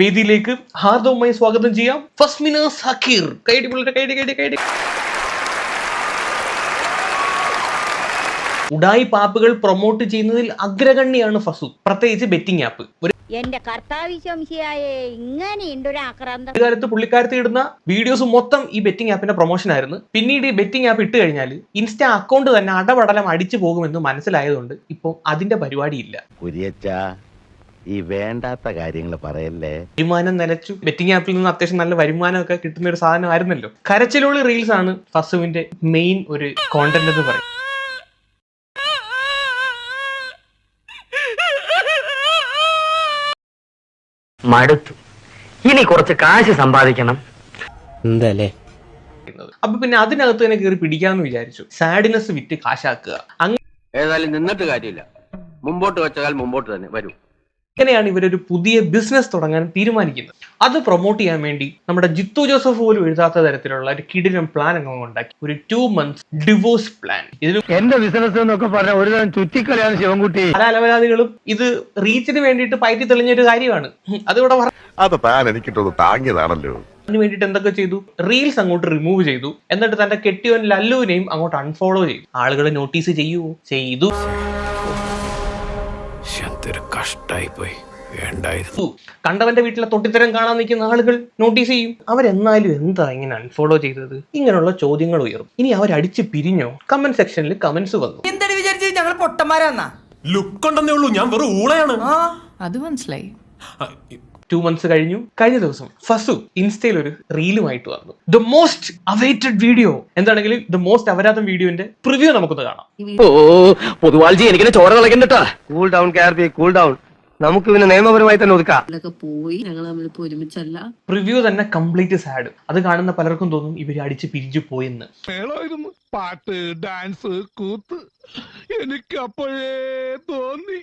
വേദിയിലേക്ക് ഹാർദവുമായി സ്വാഗതം ചെയ്യാം ഫസ്മിന സക്കീർ. ഉഡായി പാപ്പുകൾ പ്രൊമോട്ട് ചെയ്യുന്നതിൽ അഗ്രഗണ്യാണ് ഫസു, പ്രത്യേകിച്ച് ബെറ്റിംഗ് ആപ്പ്. എന്റെ കർത്താവിശംശിയായേ ഇങ്ങനെയുണ്ട് ഒരു ആക്രാന്തം. ഒരു കാലത്ത് പുള്ളിക്കാരത്തി ഇടുന്ന വീഡിയോസ് മൊത്തം ഈ ബെറ്റിംഗ് ആപ്പിന്റെ പ്രൊമോഷൻ ആയിരുന്നു. പിന്നീട് ഈ ബെറ്റിംഗ് ആപ്പ് ഇട്ട് കഴിഞ്ഞാൽ ഇൻസ്റ്റാ അക്കൗണ്ട് തന്നെ അടപടലം അടിച്ചു പോകുമെന്ന് മനസ്സിലായതുകൊണ്ട് ഇപ്പോൾ അതിന്റെ പരിപാടിയില്ല. ഈ വേണ്ടാത്ത കാര്യങ്ങൾ പറയല്ലേ. വരുമാനം നിലച്ചു. ബെറ്റിംഗ് ആപ്പിൽ നിന്ന് അത്യാവശ്യം നല്ല വരുമാനമൊക്കെ കിട്ടുന്ന ഒരു സാധനമായിരുന്നല്ലോ. കരച്ചിലുള്ള റീൽസ് ആണ് ഫസുവിന്റെ മെയിൻ ഒരു കോണ്ടന്റ് എന്ന് പറയും. മടുത്തു, ഇനി കുറച്ച് കാശ് സമ്പാദിക്കണം. എന്തല്ലേ? അപ്പൊ പിന്നെ അതിനകത്ത് തന്നെ കയറി പിടിക്കാന്ന് വിചാരിച്ചു. സാഡിനെസ് വിറ്റ് കാശാക്കുക. ഏതായാലും നിന്നിട്ട് കാര്യമില്ല, മുമ്പോട്ട് വെച്ചാൽ മുമ്പോട്ട് തന്നെ വരൂ. അങ്ങനെയാണ് ഇവരൊരു പുതിയ ബിസിനസ് തുടങ്ങാൻ തീരുമാനിക്കുന്നത്. അത് പ്രൊമോട്ട് ചെയ്യാൻ വേണ്ടി നമ്മുടെ ജിത്തു ജോസഫ് പോലും എഴുതാത്ത തരത്തിലുള്ള ഒരു കിടിലൻ പ്ലാൻ അങ്ങ് ഉണ്ടാക്കി. ഒരു 2 months ഡിവോഴ്സ് പ്ലാൻ. ഇതിന് എന്റെ ബിസിനസ് എന്നൊക്കെ പറഞ്ഞ ഒരു തരം ചുറ്റിക്കളിയാണ് ശിവൻകുട്ടി. പല അലവലാദികളും ഇത് റീച്ചിന് വേണ്ടിയിട്ട് പയറ്റി തെളിഞ്ഞൊരു കാര്യമാണ്. അതിവിടെ അത് താൻ എനിക്കിട്ടൊന്ന് താങ്ങിയതാണല്ലോ. അതിന് വേണ്ടിയിട്ട് എന്തൊക്കെ ചെയ്തു? റീൽസ് അങ്ങോട്ട് റിമൂവ് ചെയ്തു. എന്നിട്ട് തന്റെ കെട്ടിയോൻ ലല്ലുവിനെയും അങ്ങോട്ട് അൺഫോളോ ചെയ്തു. ആളുകൾ നോട്ടീസ് ചെയ്തു. കണ്ടവന്റെ വീട്ടിലെ തൊട്ടിത്തരം കാണാൻ നിൽക്കുന്ന ആളുകൾ നോട്ടീസ് ചെയ്യും. അവരെന്നാലും എന്താ ഇങ്ങനെ അൺഫോളോ ചെയ്തത്? ഇങ്ങനെയുള്ള ചോദ്യങ്ങൾ ഉയർന്നു. ഇനി അവരടിച്ച് പിരിഞ്ഞോ? കമന്റ് സെക്ഷനിൽ കമന്റ്സ് വന്നു. എന്താണ് വിചാരിച്ചത്? ഞങ്ങൾ പൊട്ടന്മാരാന്നാ? ലുക്ക് ഉണ്ടെന്നേ ഉള്ളൂ, ഞാൻ വെറും ഊളയാണ്. അത് മനസ്സിലായി. 2 months കഴിഞ്ഞു. കഴിഞ്ഞ ദിവസം ഫസു ഇൻസ്റ്റയിൽ ഒരു റീലുമായിട്ട് വന്നു. ദ മോസ്റ്റ് അവൈറ്റഡ് വീഡിയോ എന്താണെങ്കിലും ദ മോസ്റ്റ് അവരാധം വീഡിയോന്റെ പ്രിവ്യൂ നമുക്കൊന്ന് കാണാം. പൊതുവാൾജി എനിക്കിനെ ചോര കളക്കണ്ടട്ടാ. കൂൾ ഡൗൺ കാർബി, കൂൾ ഡൗൺ. നമുക്ക് പിന്നെ നിയമപരമായി തന്നെ ഒതുക്കാം. പോയി ഞങ്ങൾ തമ്മിലിപ്പോ ഒരുമിച്ചല്ല. പ്രിവ്യൂ തന്നെ കംപ്ലീറ്റ് സാഡ്. അത് കാണുന്ന പലർക്കും തോന്നും ഇവര് അടിച്ച് പിരിഞ്ഞു പോയെന്ന്. പാട്ട്, ഡാൻസ്, കൂത്ത്, എനിക്ക് അപ്പോഴേ തോന്നി.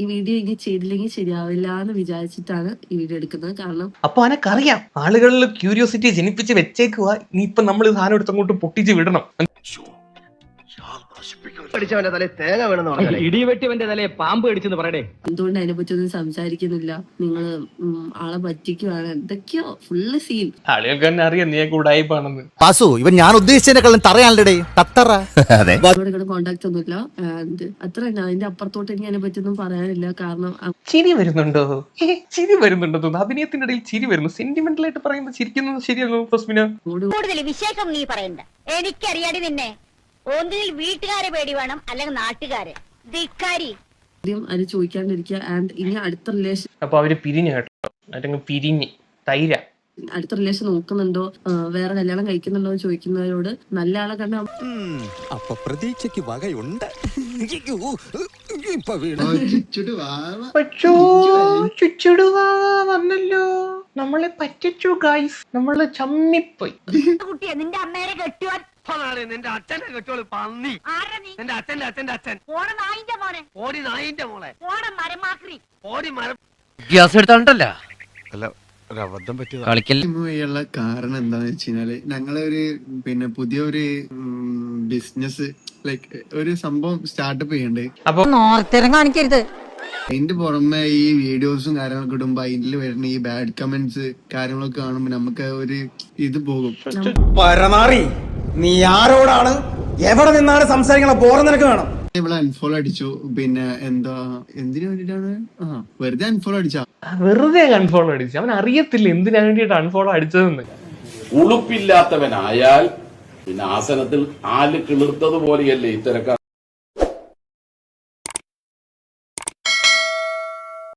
ഈ വീഡിയോ ഇങ്ങനെ ചെയ്തില്ലെങ്കിൽ ശരിയാവില്ല എന്ന് വിചാരിച്ചിട്ടാണ് ഈ വീഡിയോ എടുക്കുന്നത്. കാരണം അപ്പൊ അനക്കറിയാം ആളുകളിൽ ക്യൂരിയോസിറ്റി ജനിപ്പിച്ച് വെച്ചേക്കുക. ഇനിയിപ്പൊ നമ്മൾ ഈ സാധനം എടുത്തങ്ങോട്ട് പൊട്ടിച്ച് വിടണം. പഠിച്ചവന്റെ തലയിൽ തേങ്ങ വേണമെന്ന് പറഞ്ഞാൽ ഇടിവെട്ടിവന്റെ തലയെ പാമ്പ് കടിച്ചെന്ന് പറയടേ. എന്തുകൊണ്ട് അതിനെ പറ്റി ഒന്നും സംസാരിക്കുന്നില്ല? നിങ്ങള് ആളെ പറ്റിക്കുവാണ്, എന്തൊക്കെയോ ഫുള്ള് സീൻ. ആളുകൾക്ക് തന്നെ അറിയാം നീ ഉടായിപ്പാണെന്ന്. പാസു, ഇവൻ ഞാൻ ഉദ്ദേശിച്ചതിനെക്കാളും തറയാണല്ലേ തത്തറ. ഇവിടെ കോണ്ടാക്ട് ഒന്നുമില്ല. അത്ര തന്നെ. അതിന്റെ അപ്പുറത്തോട്ട് എനിക്ക് അതിനെ പറ്റിയൊന്നും പറയാനില്ല. കാരണം ചിരി വരുന്നുണ്ടോ? ചിരി വരുന്നുണ്ടോ തോന്നുന്നു. അഭിനയത്തിന്റെ ഇടയിൽ ചിരി വരുന്നു. സെന്റിമെന്റൽ ആയിട്ട് പറയുന്നത് ചിരിക്കുന്നത് ശരിയാണോ ഫസ്മിന? കൂടുതൽ വിശേഷം നീ പറയണ്ട. എനിക്കറിയാടി നിന്നെ. ഒന്നിൽ വീട്ടുകാരെ പേടി വേണം, അല്ലെങ്കിൽ നാട്ടുകാരെ. ധിക്കാരി. അത് ചോദിക്കാണ്ടിരിക്കുക. ആൻഡ് ഇനി അടുത്ത റിലേഷൻ, അപ്പൊ അവര് പിരിഞ്ഞു കേട്ടോ. അല്ലെങ്കിൽ പിരിഞ്ഞ് തൈര അടുത്ത റിലേഷൻ നോക്കുന്നുണ്ടോ, വേറെ കല്യാണം കഴിക്കുന്നുണ്ടോ എന്ന് ചോദിക്കുന്നവരോട് നല്ല ആളെ കണ്ട അപ്പൊ പ്രതീക്ഷയ്ക്ക് വകയുണ്ട്. വന്നല്ലോ. നമ്മളെ പറ്റിച്ചു ഗൈസ്. നമ്മള് ചമ്മിപ്പോയി. കുട്ടിയെ നിന്റെ അമ്മേരെ കെട്ടുവാൻ. നിന്റെ അച്ഛനെ കെട്ടോളൂ പന്നി. നിന്റെ അച്ഛന്റെ അച്ഛന്റെ അച്ഛൻ. ഓണ നായിന്റെ മോനെ. ഓടി നായിന്റെ മോളെ. ഓണ മരമാക്രി. ഓടി മരം. ഗ്യാസ് എടുത്തോണ്ടല്ലോ കളിക്കലുള്ള കാരണം എന്താന്ന് വെച്ച് കഴിഞ്ഞാല് ഞങ്ങളൊരു പുതിയൊരു ബിസിനസ് ലൈക്ക് ഒരു സംഭവം സ്റ്റാർട്ടപ്പ് ചെയ്യണ്ടേ. അപ്പൊ കാണിക്കരുത്. അതിന്റെ പുറമെ ഈ വീഡിയോസും കാര്യങ്ങളൊക്കെ ഇടുമ്പോ അതിൽ വരുന്ന ഈ ബാഡ് കമന്റ്സ് കാര്യങ്ങളൊക്കെ കാണുമ്പോ നമുക്ക് ഒരു ഇത് പോകും. പരമാറി നീ ആരോടാണ് എവിടെ നിന്നാണ് സംസാരിക്കണ? ബോറ നിനക്ക് വേണം. ഇവിടെ അൺഫോളോ അടിച്ചു. എന്താ എന്തിനു വേണ്ടിട്ടാണ്? വെറുതെ അൺഫോളോ അടിച്ചാ. വെറുതെ അൺഫോളോ അടിച്ചു. അവൻ അറിയത്തില്ല എന്തിനാ വേണ്ടിയിട്ട് അൺഫോളോ അടിച്ചതെന്ന്. ഉളുപ്പില്ലാത്തവനായാൽ പിന്നെ ആസനത്തിൽ ആല് കിളിർത്തതുപോലെയല്ലേ ഇത്തരക്കാർ.